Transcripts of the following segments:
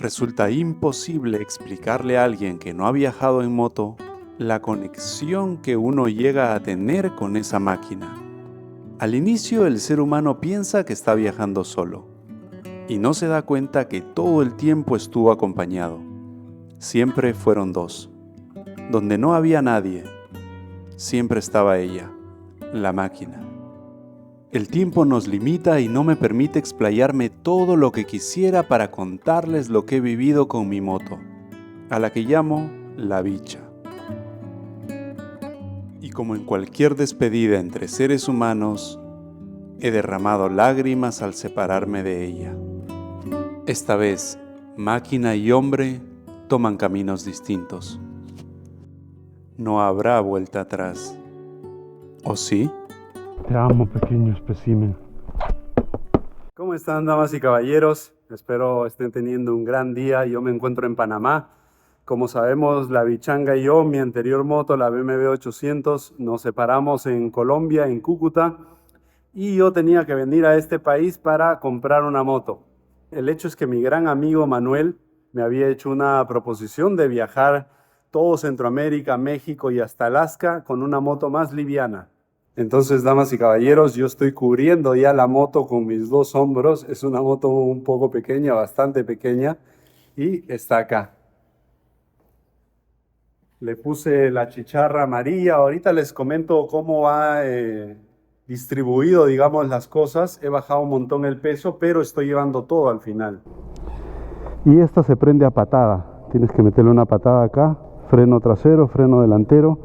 Resulta imposible explicarle a alguien que no ha viajado en moto la conexión que uno llega a tener con esa máquina. Al inicio el ser humano piensa que está viajando solo y no se da cuenta que todo el tiempo estuvo acompañado. Siempre fueron dos. Donde no había nadie, siempre estaba ella, la máquina. El tiempo nos limita y no me permite explayarme todo lo que quisiera para contarles lo que he vivido con mi moto, a la que llamo La Bicha. Y como en cualquier despedida entre seres humanos, he derramado lágrimas al separarme de ella. Esta vez, máquina y hombre toman caminos distintos. No habrá vuelta atrás. ¿O sí? Te amo, pequeño espécimen. ¿Cómo están, damas y caballeros? Espero estén teniendo un gran día. Yo me encuentro en Panamá. Como sabemos, la Bichanga y yo, mi anterior moto, la BMW 800, nos separamos en Colombia, en Cúcuta, y yo tenía que venir a este país para comprar una moto. El hecho es que mi gran amigo Manuel me había hecho una proposición de viajar todo Centroamérica, México y hasta Alaska con una moto más liviana. Entonces, damas y caballeros, yo estoy cubriendo ya la moto con mis dos hombros. Es una moto un poco pequeña, bastante pequeña, y está acá. Le puse la chicharra amarilla. Ahorita les comento cómo va distribuido, digamos, las cosas. He bajado un montón el peso, pero estoy llevando todo al final. Y esta se prende a patada. Tienes que meterle una patada acá, freno trasero, freno delantero.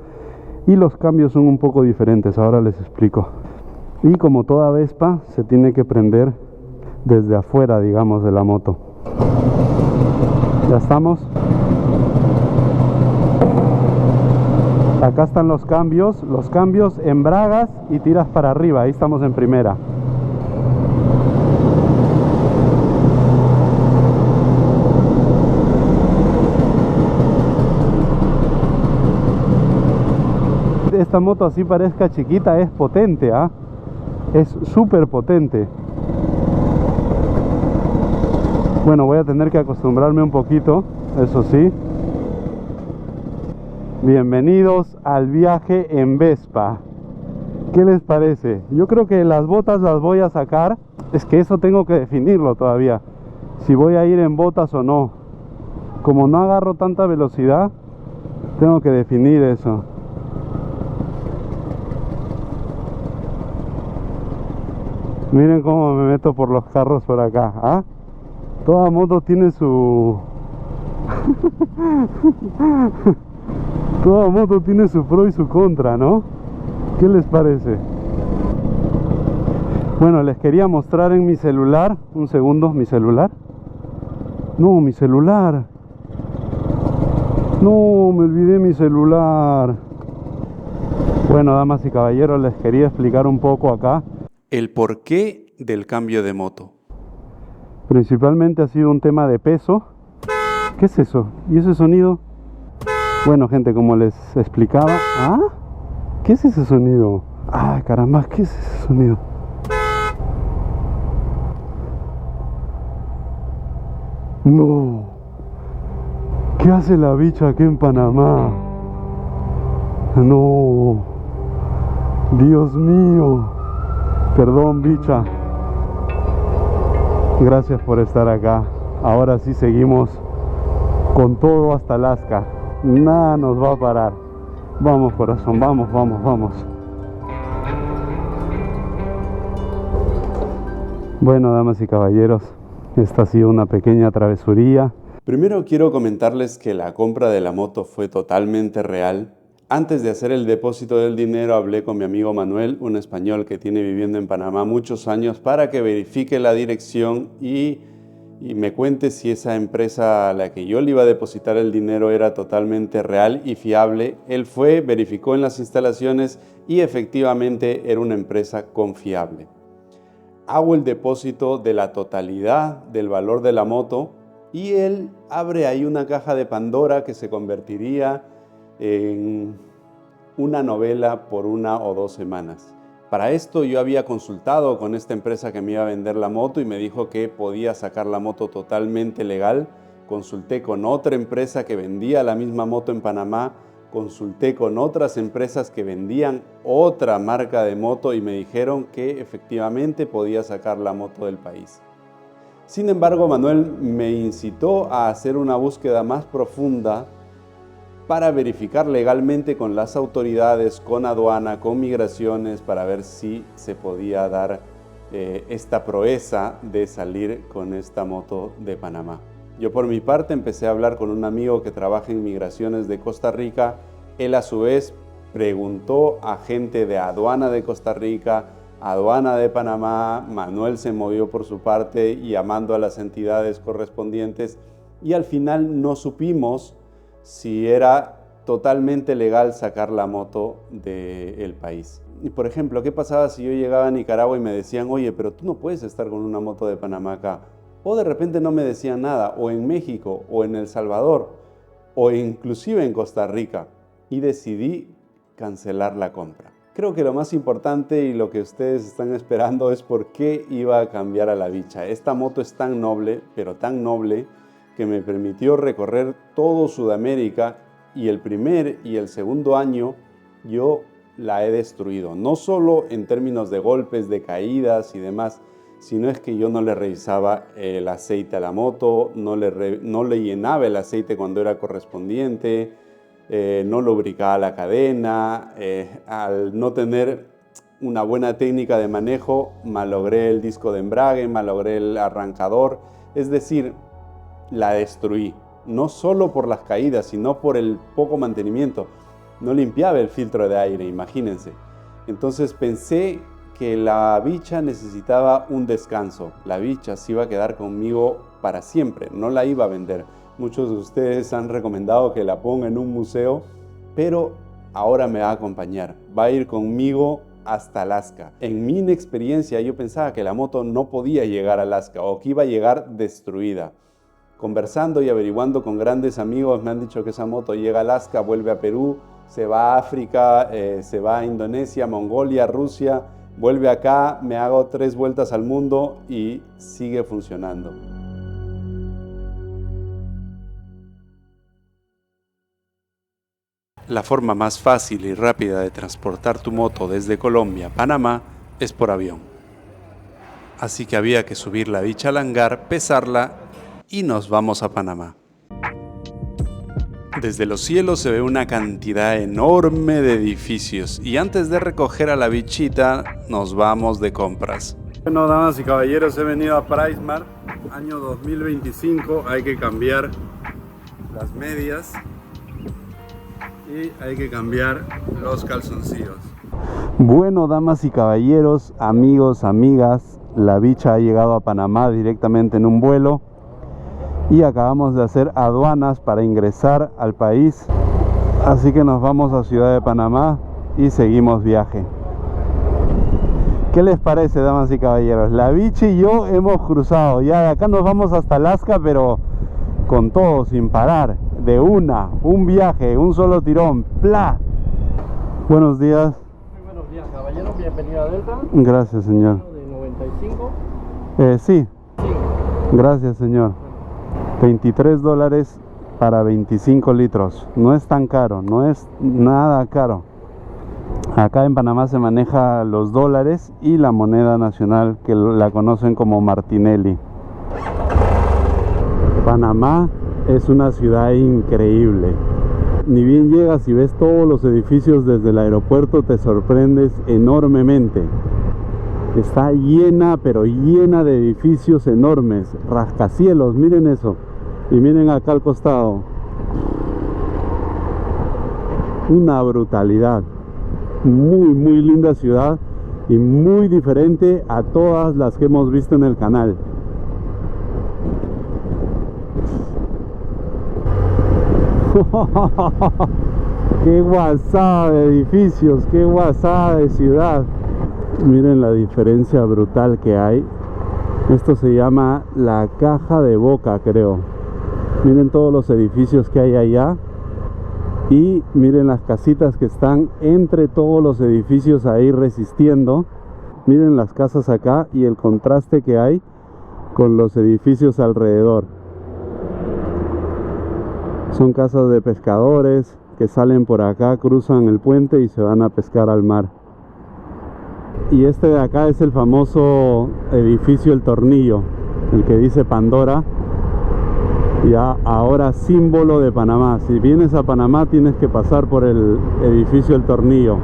Y los cambios son un poco diferentes, ahora les explico. Y como toda Vespa, se tiene que prender desde afuera, digamos, de la moto. Ya estamos. Acá están los cambios embragas y tiras para arriba. Ahí estamos en primera. Esta moto, así parezca chiquita, es potente, ¿ah? Es súper potente. Bueno, voy a tener que acostumbrarme un poquito, eso sí. Bienvenidos al viaje en Vespa. ¿Qué les parece? Yo creo que las botas las voy a sacar. Es que eso tengo que definirlo todavía, si voy a ir en botas o no. Como no agarro tanta velocidad, tengo que definir eso. Miren cómo me meto por los carros por acá, ¿ah? Toda moto tiene su... Toda moto tiene su pro y su contra, ¿no? ¿Qué les parece? Bueno, les quería mostrar en mi celular. Un segundo, ¿mi celular? No, mi celular. No, me olvidé mi celular. Bueno, damas y caballeros, les quería explicar un poco acá El porqué del cambio de moto. Principalmente ha sido un tema de peso. ¿Qué es eso? ¿Y ese sonido? Bueno, gente, como les explicaba... ¿Ah? ¿Qué es ese sonido? ¡Ay, caramba! ¿Qué es ese sonido? ¡No! ¿Qué hace la bicha aquí en Panamá? ¡No! ¡Dios mío! Perdón, bicha. Gracias por estar acá. Ahora sí seguimos con todo hasta Alaska. Nada nos va a parar. Vamos, corazón, vamos, vamos, vamos. Bueno, damas y caballeros, esta ha sido una pequeña travesuría. Primero quiero comentarles que la compra de la moto fue totalmente real. Antes de hacer el depósito del dinero hablé con mi amigo Manuel, un español que tiene viviendo en Panamá muchos años, para que verifique la dirección y me cuente si esa empresa a la que yo le iba a depositar el dinero era totalmente real y fiable. Él fue, verificó en las instalaciones y efectivamente era una empresa confiable. Hago el depósito de la totalidad del valor de la moto y él abre ahí una caja de Pandora que se convertiría en una novela por 1 o 2 semanas. Para esto yo había consultado con esta empresa que me iba a vender la moto y me dijo que podía sacar la moto totalmente legal consulté con otra empresa que vendía la misma moto en Panamá, consulté con otras empresas que vendían otra marca de moto y me dijeron que efectivamente podía sacar la moto del país. Sin embargo, Manuel me incitó a hacer una búsqueda más profunda para verificar legalmente con las autoridades, con aduana, con migraciones, para ver si se podía dar esta proeza de salir con esta moto de Panamá. Yo por mi parte empecé a hablar con un amigo que trabaja en migraciones de Costa Rica. Él a su vez preguntó a gente de aduana de Costa Rica, aduana de Panamá. Manuel se movió por su parte llamando a las entidades correspondientes y al final no supimos si era totalmente legal sacar la moto del país. Y por ejemplo, ¿qué pasaba si yo llegaba a Nicaragua y me decían, oye, pero tú no puedes estar con una moto de Panamá acá? O de repente no me decían nada, o en México, o en El Salvador, o inclusive en Costa Rica, y decidí cancelar la compra. Creo que lo más importante y lo que ustedes están esperando es por qué iba a cambiar a la Bicha. Esta moto es tan noble, pero tan noble, que me permitió recorrer todo Sudamérica y el primer y el segundo año yo la he destruido. No solo en términos de golpes, de caídas y demás, sino es que yo no le revisaba el aceite a la moto, no le llenaba el aceite cuando era correspondiente, no lubricaba la cadena, al no tener una buena técnica de manejo, malogré el disco de embrague, malogré el arrancador, es decir, la destruí, no solo por las caídas, sino por el poco mantenimiento. No limpiaba el filtro de aire, imagínense. Entonces pensé que la Bicha necesitaba un descanso. La Bicha se iba a quedar conmigo para siempre, no la iba a vender. Muchos de ustedes han recomendado que la ponga en un museo, pero ahora me va a acompañar. Va a ir conmigo hasta Alaska. En mi inexperiencia yo pensaba que la moto no podía llegar a Alaska o que iba a llegar destruida. Conversando y averiguando con grandes amigos me han dicho que esa moto llega a Alaska, vuelve a Perú, se va a África, se va a Indonesia, Mongolia, Rusia, vuelve acá, me hago 3 vueltas al mundo y sigue funcionando. La forma más fácil y rápida de transportar tu moto desde Colombia a Panamá es por avión. Así que había que subir la Bicha al hangar, pesarla y nos vamos a Panamá. Desde los cielos se ve una cantidad enorme de edificios y antes de recoger a la Bichita nos vamos de compras. Bueno, damas y caballeros, he venido a PriceMart, año 2025, hay que cambiar las medias y hay que cambiar los calzoncillos. Bueno, damas y caballeros, amigos, amigas, la Bicha ha llegado a Panamá directamente en un vuelo. Y acabamos de hacer aduanas para ingresar al país, así que nos vamos a Ciudad de Panamá y seguimos viaje. ¿Qué les parece, damas y caballeros? La Bicha y yo hemos cruzado, ya de acá nos vamos hasta Alaska, pero con todo, sin parar, de un viaje, un solo tirón, ¡plá! Buenos días. Muy buenos días, caballero, bienvenido a Delta. Gracias, señor. ¿De 95? Sí. Gracias, señor. $23 para 25 litros. No es tan caro, no es nada caro. Acá en Panamá se maneja los dólares y la moneda nacional, que la conocen como Martinelli. Panamá es una ciudad increíble. Ni bien llegas y ves todos los edificios desde el aeropuerto, te sorprendes enormemente. Está llena, pero llena de edificios enormes, rascacielos, miren eso. Y miren acá al costado. Una brutalidad. Muy linda ciudad y muy diferente a todas las que hemos visto en el canal. ¡Qué guasada de edificios! ¡Qué guasada de ciudad! Miren la diferencia brutal que hay. Esto se llama la Caja de Boca, creo. Miren todos los edificios que hay allá. Y miren las casitas que están entre todos los edificios ahí resistiendo. Miren las casas acá y el contraste que hay con los edificios alrededor. Son casas de pescadores que salen por acá, cruzan el puente y se van a pescar al mar. Y este de acá es el famoso edificio El Tornillo, el que dice Pandora, ya ahora símbolo de Panamá. Si vienes a Panamá tienes que pasar por el edificio El Tornillo.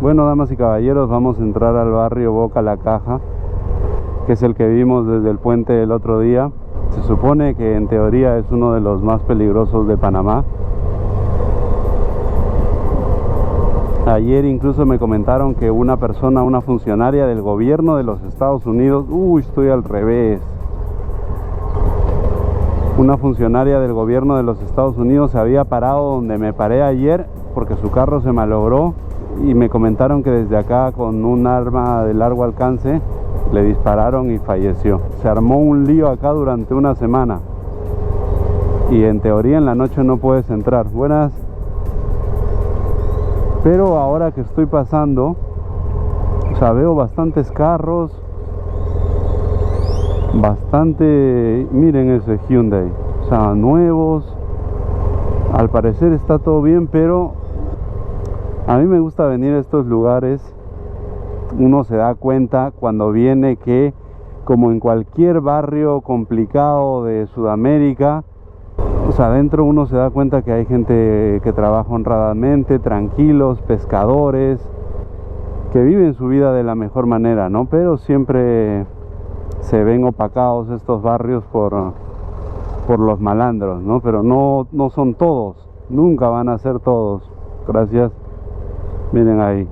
Bueno, damas y caballeros, vamos a entrar al barrio Boca La Caja, que es el que vimos desde el puente el otro día. Se supone que en teoría es uno de los más peligrosos de Panamá. Ayer incluso me comentaron que una persona, una funcionaria del gobierno de los Estados Unidos, estoy al revés. Una funcionaria del gobierno de los Estados Unidos se había parado donde me paré ayer porque su carro se malogró, y me comentaron que desde acá con un arma de largo alcance le dispararon y falleció. Se armó un lío acá durante una semana y en teoría en la noche no puedes entrar. Buenas. Pero ahora que estoy pasando, o sea, veo bastantes carros, miren ese Hyundai, o sea, nuevos. Al parecer está todo bien, pero a mí me gusta venir a estos lugares. Uno se da cuenta cuando viene que, como en cualquier barrio complicado de Sudamérica, o sea, adentro uno se da cuenta que hay gente que trabaja honradamente, tranquilos, pescadores, que viven su vida de la mejor manera, ¿no? Pero siempre se ven opacados estos barrios por los malandros, ¿no? Pero no son todos, nunca van a ser todos. Gracias. Miren ahí.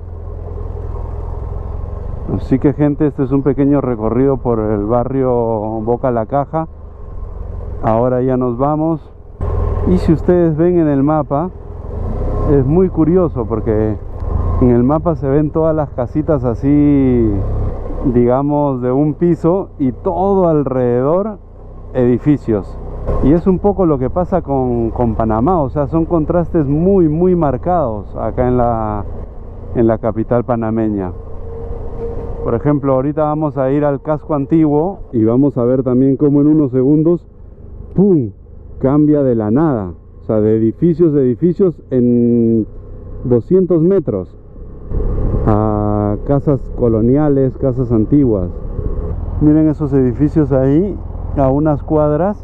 Así que, gente, este es un pequeño recorrido por el barrio Boca La Caja. Ahora ya nos vamos. Y si ustedes ven en el mapa, es muy curioso porque en el mapa se ven todas las casitas así, digamos, de un piso, y todo alrededor edificios. Y es un poco lo que pasa con Panamá, o sea, son contrastes muy marcados acá en la capital panameña. Por ejemplo, ahorita vamos a ir al casco antiguo y vamos a ver también cómo en unos segundos, ¡pum!, cambia de la nada. O sea, de edificios en 200 metros a casas coloniales, casas antiguas. Miren esos edificios ahí, a unas cuadras.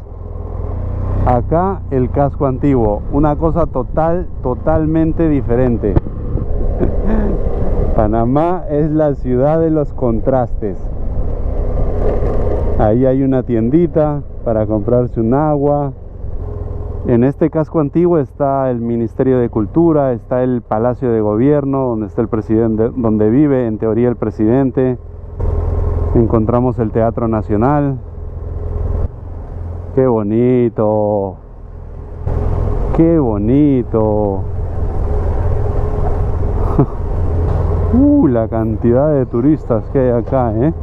Acá el casco antiguo, una cosa totalmente diferente. Panamá es la ciudad de los contrastes. Ahí hay una tiendita para comprarse un agua. En este casco antiguo está el Ministerio de Cultura, está el Palacio de Gobierno, donde está el presidente, donde vive en teoría el presidente. Encontramos el Teatro Nacional. ¡Qué bonito! ¡Qué bonito! La cantidad de turistas que hay acá, ¿eh?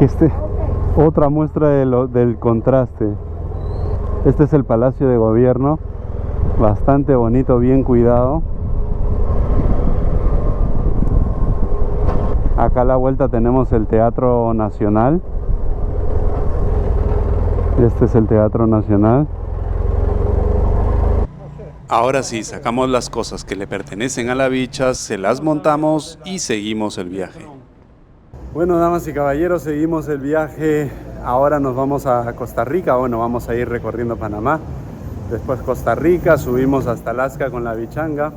Es que otra muestra del contraste. Este es el Palacio de Gobierno, bastante bonito, bien cuidado. Acá a la vuelta tenemos el Teatro Nacional. Este es el Teatro Nacional. Ahora sí, sacamos las cosas que le pertenecen a la bicha, se las montamos y seguimos el viaje. Bueno, damas y caballeros, seguimos el viaje. Ahora nos vamos a Costa Rica. Bueno, vamos a ir recorriendo Panamá, después Costa Rica, subimos hasta Alaska con la bichanga.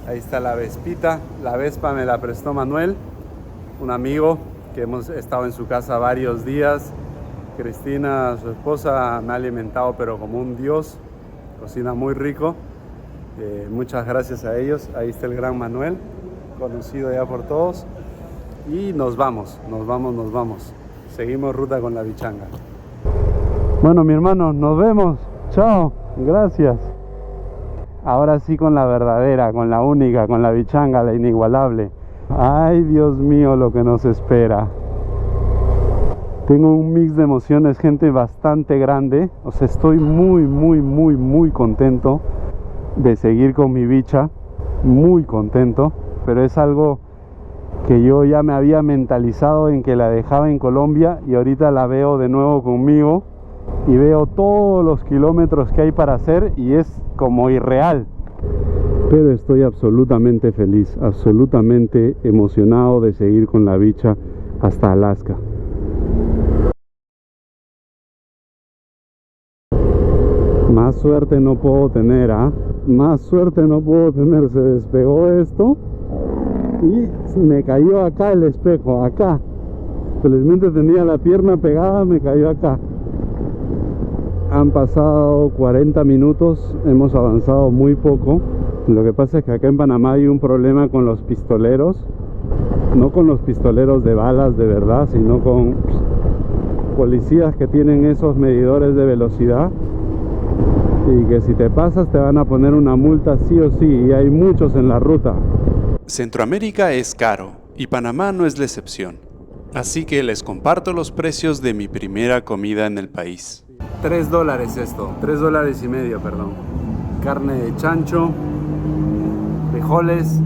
Ahí está la Vespita. La Vespa me la prestó Manuel, un amigo que hemos estado en su casa varios días. Cristina, su esposa, me ha alimentado pero como un dios. Cocina muy rico. Muchas gracias a ellos. Ahí está el gran Manuel, conocido ya por todos. Y nos vamos. Seguimos ruta con la bichanga. Bueno, mi hermano, nos vemos. Chao. Gracias. Ahora sí con la verdadera, con la única, con la bichanga, la inigualable. Ay, Dios mío, lo que nos espera. Tengo un mix de emociones, gente, bastante grande. O sea, estoy muy contento de seguir con mi bicha. Muy contento. Pero es algo que yo ya me había mentalizado en que la dejaba en Colombia y ahorita la veo de nuevo conmigo. y veo todos los kilómetros que hay para hacer y es como irreal. Pero estoy absolutamente feliz, absolutamente emocionado de seguir con la bicha hasta Alaska. Más suerte no puedo tener, ¿ah? Más suerte no puedo tener. Se despegó esto y me cayó acá el espejo, acá. Felizmente tenía la pierna pegada, me cayó acá. Han pasado 40 minutos, hemos avanzado muy poco. Lo que pasa es que acá en Panamá hay un problema con los pistoleros. No con los pistoleros de balas de verdad, sino con policías que tienen esos medidores de velocidad. Y que si te pasas te van a poner una multa sí o sí, y hay muchos en la ruta. Centroamérica es caro y Panamá no es la excepción. Así que les comparto los precios de mi primera comida en el país. $3 esto, $3.50, perdón. Carne de chancho, frijoles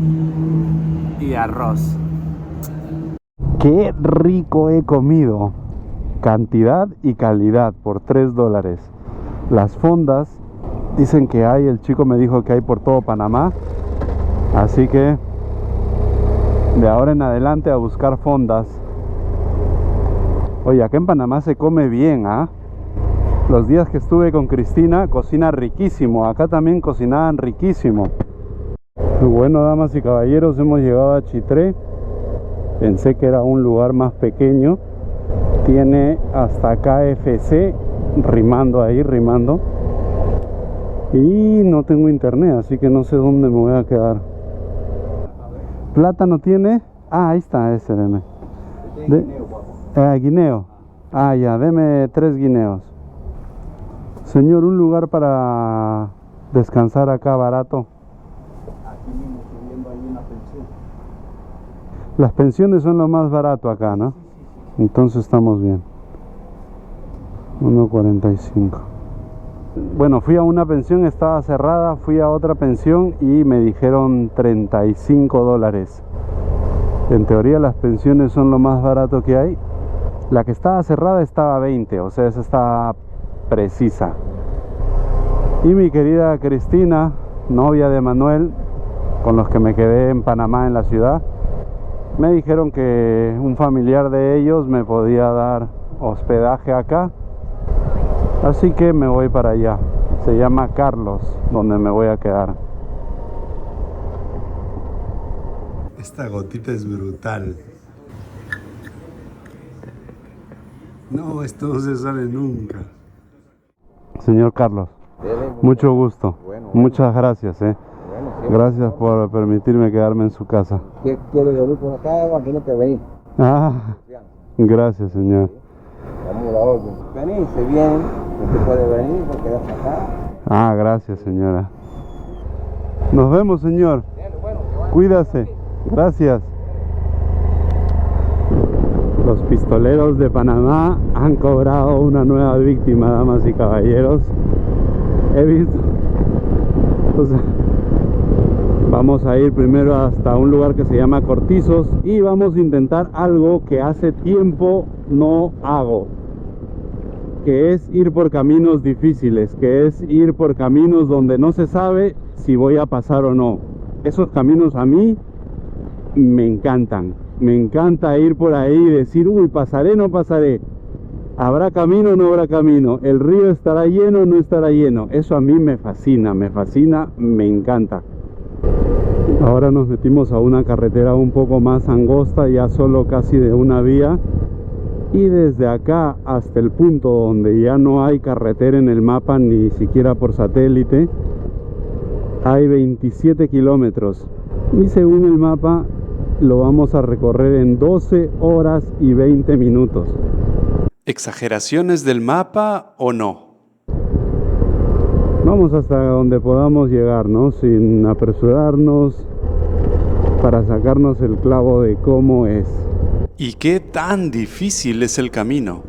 y arroz. ¡Qué rico he comido! Cantidad y calidad por $3. Las fondas dicen que hay, el chico me dijo que hay por todo Panamá. Así que de ahora en adelante a buscar fondas. Oye, acá en Panamá se come bien, ¿ah? Los días que estuve con Cristina, cocina riquísimo. Acá también cocinaban riquísimo. Bueno, damas y caballeros, hemos llegado a Chitré. Pensé que era un lugar más pequeño. Tiene hasta KFC rimando ahí, rimando. Y no tengo internet, así que no sé dónde me voy a quedar. ¿Plátano tiene? Ah, ahí está, ese deme. Guineo. Ah, ya, deme 3 guineos. Señor, un lugar para descansar acá barato. Aquí mismo estoy viendo ahí una pensión. Las pensiones son lo más barato acá, ¿no? Entonces estamos bien. 1.45. Bueno, fui a una pensión, estaba cerrada. Fui a otra pensión y me dijeron $35. En teoría las pensiones son lo más barato que hay. La que estaba cerrada estaba 20, o sea, esa estaba precisa. Y mi querida Cristina, novia de Manuel, con los que me quedé en Panamá, en la ciudad, me dijeron que un familiar de ellos me podía dar hospedaje acá. Así que me voy para allá. Se llama Carlos, donde me voy a quedar. Esta gotita es brutal. No, esto no se sale nunca. Señor Carlos, mucho gusto. Muchas gracias, Gracias por permitirme quedarme en su casa. ¿Qué quiere venir por acá? Imagino que venir. Ah, gracias, señor. Vamos a la orden. Venirse bien, no se puede venir porque quedarse acá. Ah, gracias, señora. Nos vemos, señor. Cuídase. Gracias. Los pistoleros de Panamá han cobrado una nueva víctima, damas y caballeros. He visto. O sea, vamos a ir primero hasta un lugar que se llama Cortizos y vamos a intentar algo que hace tiempo no hago, que es ir por caminos difíciles, que es ir por caminos donde no se sabe si voy a pasar o no. Esos caminos a mí me encantan. Me encanta ir por ahí y decir, uy, pasaré, no pasaré. ¿Habrá camino o no habrá camino? ¿El río estará lleno o no estará lleno? Eso a mí me fascina, me encanta. Ahora nos metimos a una carretera un poco más angosta, ya solo casi de una vía. Y desde acá hasta el punto donde ya no hay carretera en el mapa, ni siquiera por satélite, hay 27 kilómetros. Y según el mapa, lo vamos a recorrer en 12 horas y 20 minutos. ¿Exageraciones del mapa o no? Vamos hasta donde podamos llegar, ¿no? Sin apresurarnos, para sacarnos el clavo de cómo es. ¿Y qué tan difícil es el camino?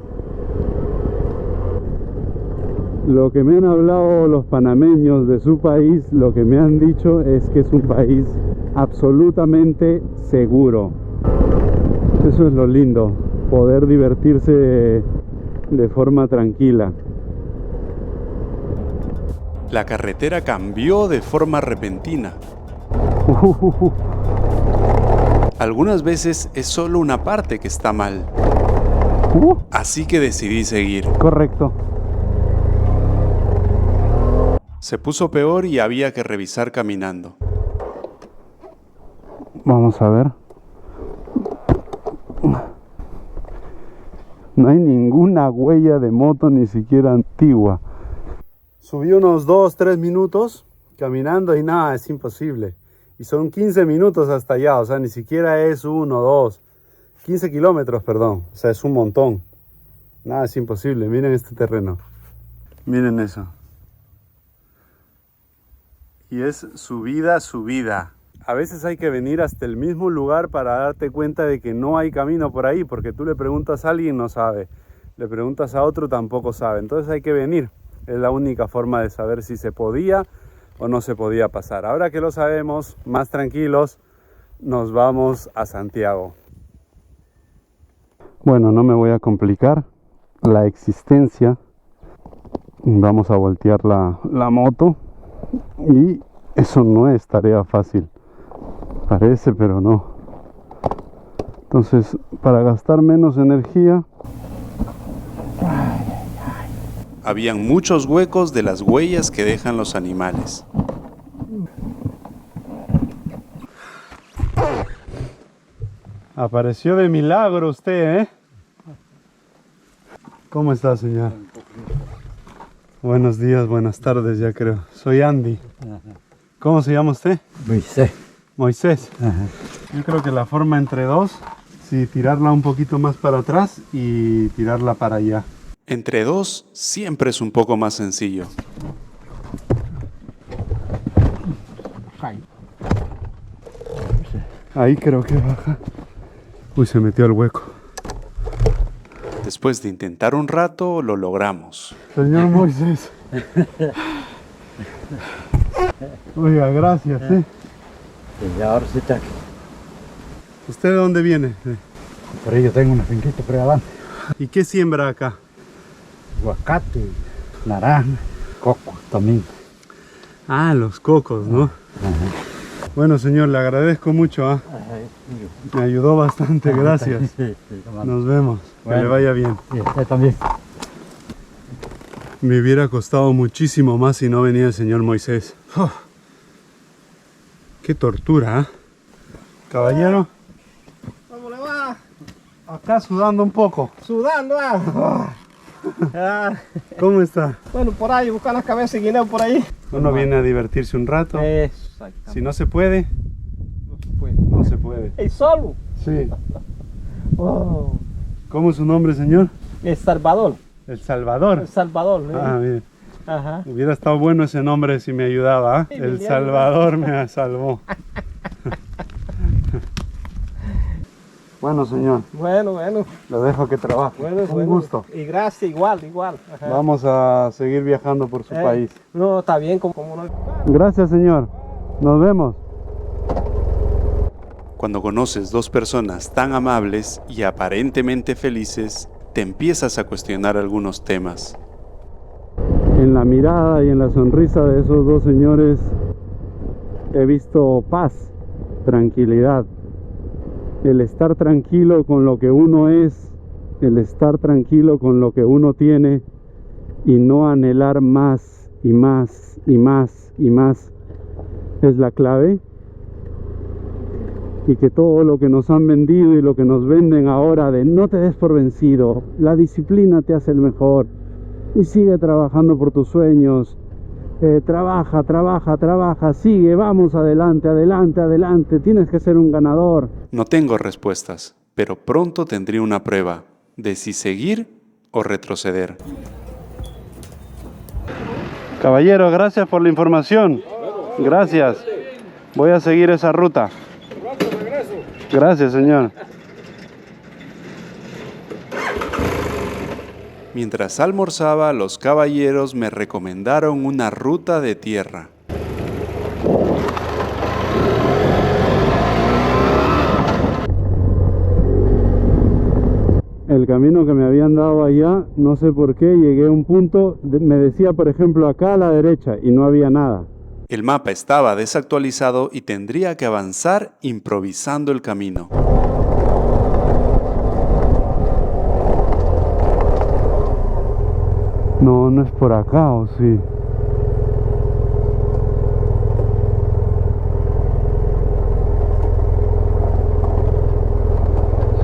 Lo que me han hablado los panameños de su país, lo que me han dicho es que es un país absolutamente seguro. Eso es lo lindo, poder divertirse de forma tranquila. La carretera cambió de forma repentina. Algunas veces es solo una parte que está mal. Así que decidí seguir. Correcto. Se puso peor y había que revisar caminando. Vamos a ver. No hay ninguna huella de moto, ni siquiera antigua. Subí unos 2-3 minutos caminando y nada, es imposible. Y son 15 minutos hasta allá, o sea, ni siquiera es 1, 2, 15 kilómetros, perdón. O sea, es un montón. Nada, es imposible. Miren este terreno. Miren eso. Y es subida, subida. A veces hay que venir hasta el mismo lugar para darte cuenta de que no hay camino por ahí, porque tú le preguntas a alguien, no sabe. Le preguntas a otro, tampoco sabe. Entonces hay que venir. Es la única forma de saber si se podía o no se podía pasar. Ahora que lo sabemos, más tranquilos, nos vamos a Santiago. Bueno, no me voy a complicar la existencia. Vamos a voltear la moto y eso no es tarea fácil. Parece, pero no. Entonces, para gastar menos energía... Habían muchos huecos de las huellas que dejan los animales. Apareció de milagro usted, ¿eh? ¿Cómo está, señor? Buenos días, buenas tardes, ya creo. Soy Andy. ¿Cómo se llama usted? Moisés. Moisés. Yo creo que la forma entre dos, sí, tirarla un poquito más para atrás y tirarla para allá. Entre dos siempre es un poco más sencillo. Ahí creo que baja. Uy, se metió al hueco. Después de intentar un rato, lo logramos. Señor Moisés. Oiga, gracias, Y ahora sí está aquí. ¿Usted de dónde viene? Por ahí yo tengo una finquita por ahí adelante. ¿Y qué siembra acá? Aguacate, naranja, coco también. Ah, los cocos, ¿no? Bueno, señor, le agradezco mucho. Me ayudó bastante, gracias. Nos vemos. Que le vaya bien. Y usted también. Me hubiera costado muchísimo más si no venía el señor Moisés. ¡Qué tortura! Caballero. ¿Cómo le va? Acá sudando un poco. Sudando, ¿Cómo está? Bueno, por ahí, buscar las cabezas de guineo por ahí. Uno viene a divertirse un rato. Exactamente. Si no se puede, No se puede. no se puede. ¿Y solo? Sí. Oh. ¿Cómo es su nombre, señor? El Salvador. El Salvador. El Salvador. Ah, bien. Ajá. Hubiera estado bueno ese nombre si me ayudaba. ¿Ah? Sí, El me Salvador me salvó. Bueno, señor, Bueno. lo dejo que trabaje. Un gusto. Y gracias, igual. Ajá. Vamos a seguir viajando por su país. No, está bien, como no. Gracias, señor. Nos vemos. Cuando conoces dos personas tan amables y aparentemente felices, te empiezas a cuestionar algunos temas. En la mirada y en la sonrisa de esos dos señores he visto paz, tranquilidad. El estar tranquilo con lo que uno es, el estar tranquilo con lo que uno tiene y no anhelar más y más y más y más es la clave. Y que todo lo que nos han vendido y lo que nos venden ahora de no te des por vencido, la disciplina te hace el mejor y sigue trabajando por tus sueños, trabaja, sigue, vamos, adelante, tienes que ser un ganador. No tengo respuestas, pero pronto tendré una prueba de si seguir o retroceder. Caballero, gracias por la información. Gracias. Voy a seguir esa ruta. Gracias, señor. Mientras almorzaba, los caballeros me recomendaron una ruta de tierra. el camino que me habían dado allá, no sé por qué, llegué a un punto, me decía por ejemplo acá a la derecha y no había nada. El mapa estaba desactualizado y tendría que avanzar improvisando el camino. No, no es por acá, ¿o sí?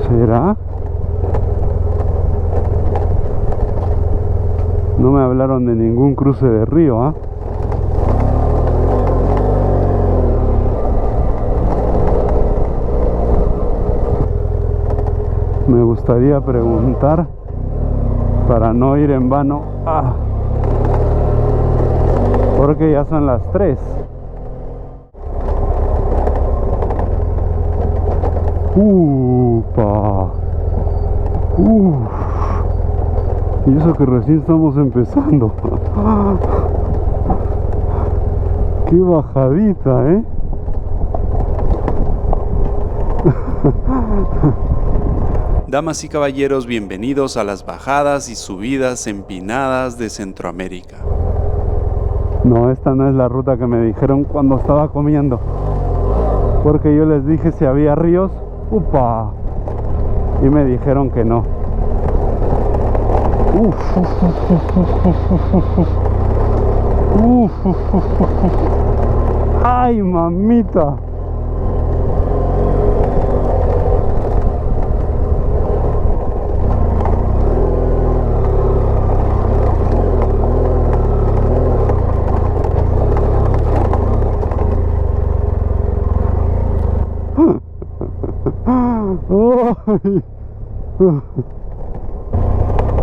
¿Será? No me hablaron de ningún cruce de río, ¿ah? Me gustaría preguntar para no ir en vano. Porque ya son las 3. ¡Upa! Y eso que recién estamos empezando. ¡Qué bajadita, eh! Damas y caballeros, bienvenidos a las bajadas y subidas empinadas de Centroamérica. No, esta no es la ruta que me dijeron cuando estaba comiendo. Porque yo les dije si había ríos. ¡Upa! Y me dijeron que no. ¡Ay, mamita!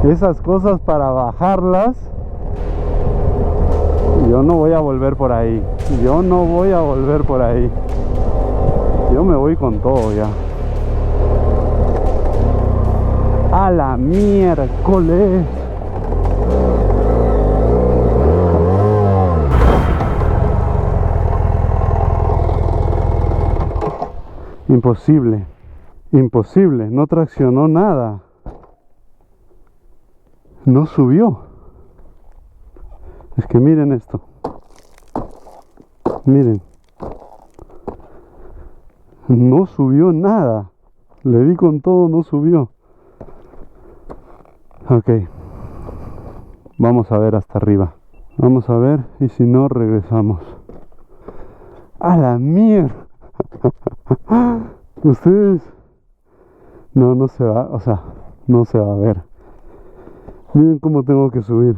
Esas cosas para bajarlas, yo no voy a volver por ahí. Yo no voy a volver por ahí. Yo me voy con todo ya. A la miércoles. Imposible. Imposible, no traccionó nada. No subió. Es que miren esto. Miren. No subió nada. Le di con todo, no subió. Ok. Vamos a ver hasta arriba. Vamos a ver y si no regresamos. ¡A la mierda! Ustedes... No, no se va, o sea, no se va a ver. Miren cómo tengo que subir.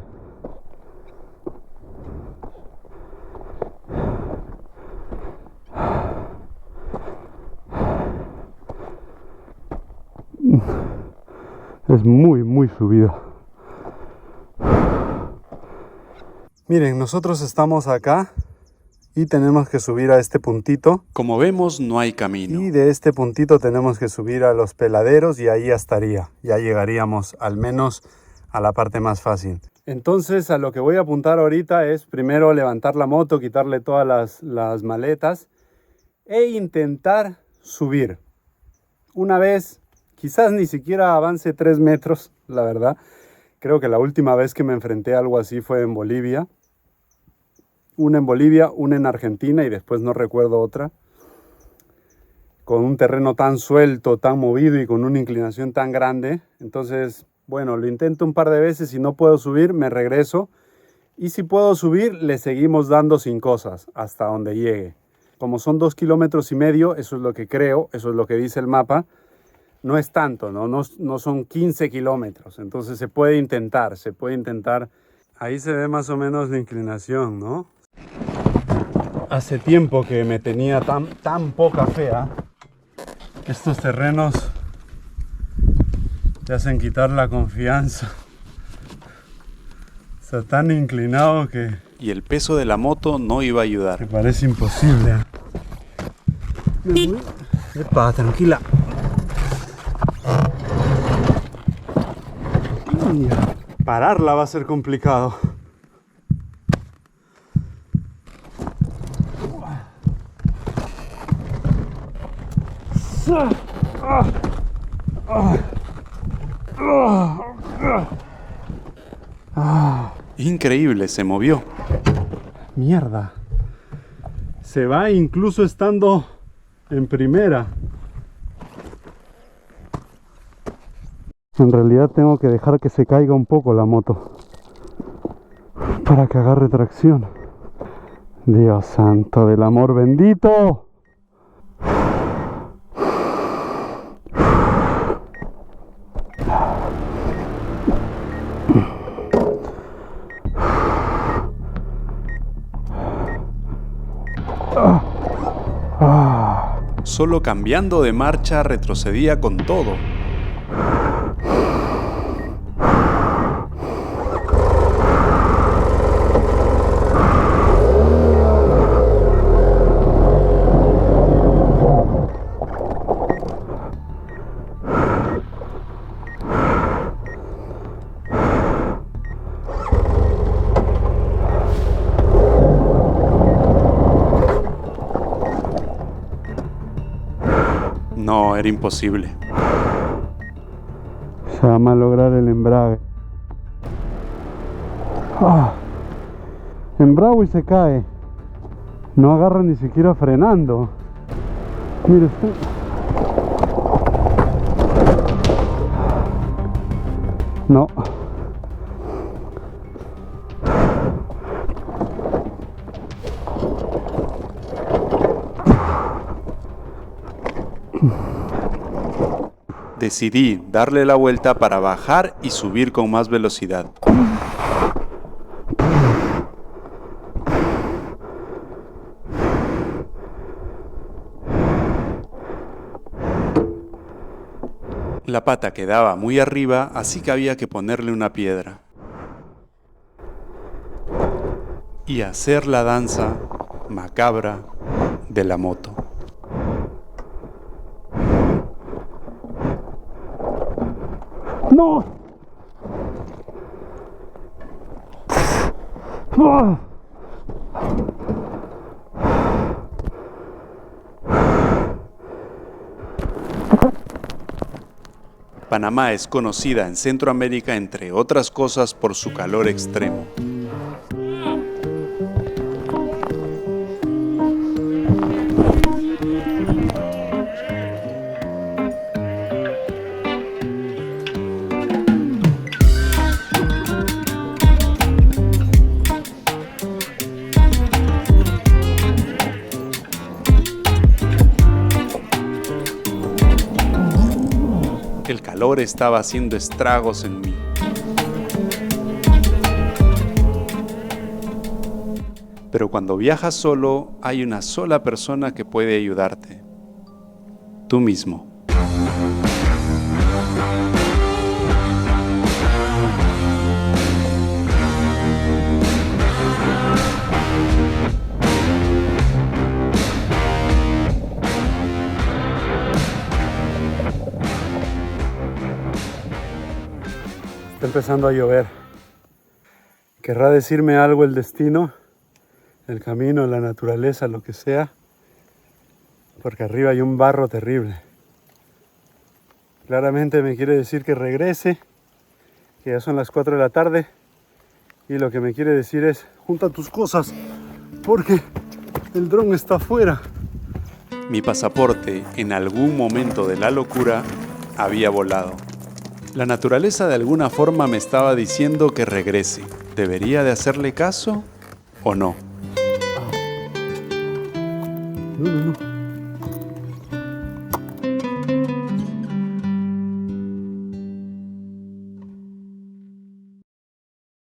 Es muy subida. Miren, nosotros estamos acá y tenemos que subir a este puntito. Como vemos, no hay camino. Y de este puntito tenemos que subir a los peladeros y ahí ya estaría. Ya llegaríamos al menos a la parte más fácil. Entonces a lo que voy a apuntar ahorita es primero levantar la moto, quitarle todas las maletas e intentar subir. Una vez, quizás ni siquiera avance 3 metros, la verdad. Creo que la última vez que me enfrenté a algo así fue en Bolivia. Una en Bolivia, una en Argentina y después no recuerdo otra. Con un terreno tan suelto, tan movido y con una inclinación tan grande. Entonces, bueno, lo intento un par de veces. Si no puedo subir, me regreso. Y si puedo subir, le seguimos dando sin cosas hasta donde llegue. Como son 2,5 kilómetros, eso es lo que creo, eso es lo que dice el mapa. No es tanto, no son 15 kilómetros. Entonces se puede intentar. Ahí se ve más o menos la inclinación, ¿no? Hace tiempo que me tenía tan poca fe, ¿eh? Estos terrenos te hacen quitar la confianza. Está tan inclinado que... Y el peso de la moto no iba a ayudar. Me parece imposible. Epa, tranquila. Pararla va a ser complicado. Increíble, se movió. Mierda. Se va incluso estando en primera. En realidad tengo que dejar que se caiga un poco la moto para que agarre tracción. Dios santo del amor bendito. Solo cambiando de marcha retrocedía con todo. No, era imposible. Se va a malograr el embrague. Embrago y se cae. No agarra ni siquiera frenando. Mire usted. No. Decidí darle la vuelta para bajar y subir con más velocidad. La pata quedaba muy arriba, así que había que ponerle una piedra. Y hacer la danza macabra de la moto. ¡No! Panamá es conocida en Centroamérica, entre otras cosas, por su calor extremo. El calor estaba haciendo estragos en mí. Pero cuando viajas solo, hay una sola persona que puede ayudarte. Tú mismo. Está empezando a llover. ¿Querrá decirme algo el destino? El camino, la naturaleza, lo que sea. Porque arriba hay un barro terrible. Claramente me quiere decir que regrese, que ya son las 4 de la tarde. Y lo que me quiere decir es, junta tus cosas, porque el dron está afuera. Mi pasaporte, en algún momento de la locura, había volado. La naturaleza de alguna forma me estaba diciendo que regrese. ¿Debería de hacerle caso o no? No.